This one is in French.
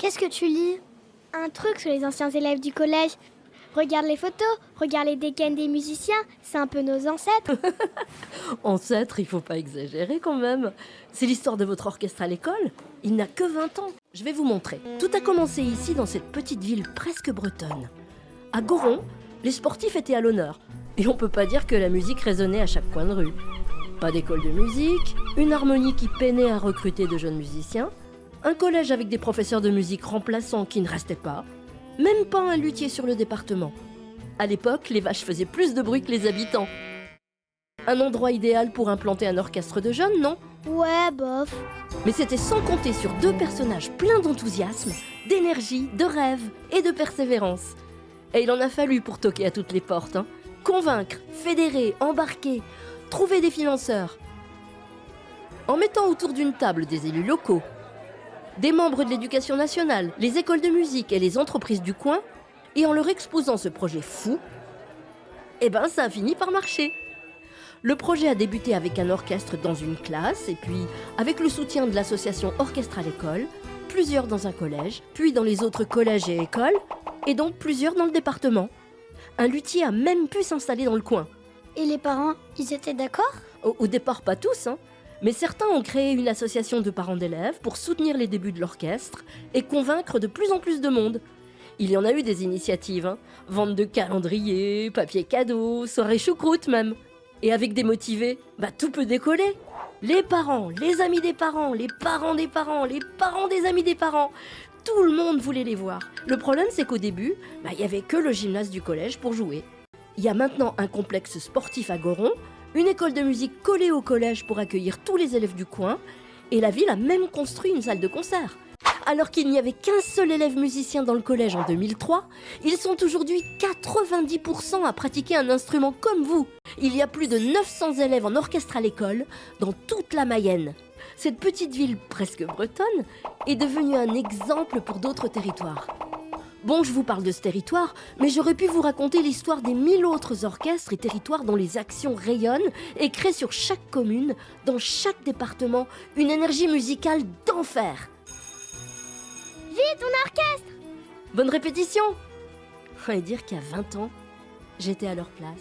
Qu'est-ce que tu lis? Un truc sur les anciens élèves du collège. Regarde les photos, regarde les dégaines des musiciens, c'est un peu nos ancêtres. Ancêtre, il faut pas exagérer quand même. C'est l'histoire de votre orchestre à l'école. Il n'a que 20 ans. Je vais vous montrer. Tout a commencé ici, dans cette petite ville presque bretonne. À Goron, les sportifs étaient à l'honneur. Et on peut pas dire que la musique résonnait à chaque coin de rue. Pas d'école de musique, une harmonie qui peinait à recruter de jeunes musiciens, un collège avec des professeurs de musique remplaçants qui ne restaient pas, même pas un luthier sur le département. À l'époque, les vaches faisaient plus de bruit que les habitants. Un endroit idéal pour implanter un orchestre de jeunes, non? Ouais, bof. Mais c'était sans compter sur deux personnages pleins d'enthousiasme, d'énergie, de rêve et de persévérance. Et il en a fallu pour toquer à toutes les portes, hein. Convaincre, fédérer, embarquer, trouver des financeurs. En mettant autour d'une table des élus locaux, des membres de l'éducation nationale, les écoles de musique et les entreprises du coin, et en leur exposant ce projet fou, ça a fini par marcher. Le projet a débuté avec un orchestre dans une classe, et puis avec le soutien de l'association Orchestre à l'école, plusieurs dans un collège, puis dans les autres collèges et écoles, et donc plusieurs dans le département. Un luthier a même pu s'installer dans le coin. Et les parents, ils étaient d'accord? Au départ, pas tous, hein. Mais certains ont créé une association de parents d'élèves pour soutenir les débuts de l'orchestre et convaincre de plus en plus de monde. Il y en a eu des initiatives, hein. Vente de calendriers, papier cadeau, soirée choucroute même. Et avec des motivés, tout peut décoller. Les parents, les amis des parents, les parents des parents, les parents des amis des parents. Tout le monde voulait les voir. Le problème, c'est qu'au début, il n'y avait que le gymnase du collège pour jouer. Il y a maintenant un complexe sportif à Goron, une école de musique collée au collège pour accueillir tous les élèves du coin, et la ville a même construit une salle de concert. Alors qu'il n'y avait qu'un seul élève musicien dans le collège en 2003, ils sont aujourd'hui 90% à pratiquer un instrument comme vous. Il y a plus de 900 élèves en orchestre à l'école dans toute la Mayenne. Cette petite ville presque bretonne est devenue un exemple pour d'autres territoires. Bon, je vous parle de ce territoire, mais j'aurais pu vous raconter l'histoire des 1000 autres orchestres et territoires dont les actions rayonnent et créent sur chaque commune, dans chaque département, une énergie musicale d'enfer. Vite, ton orchestre! Bonne répétition! Et dire qu'à 20 ans, j'étais à leur place.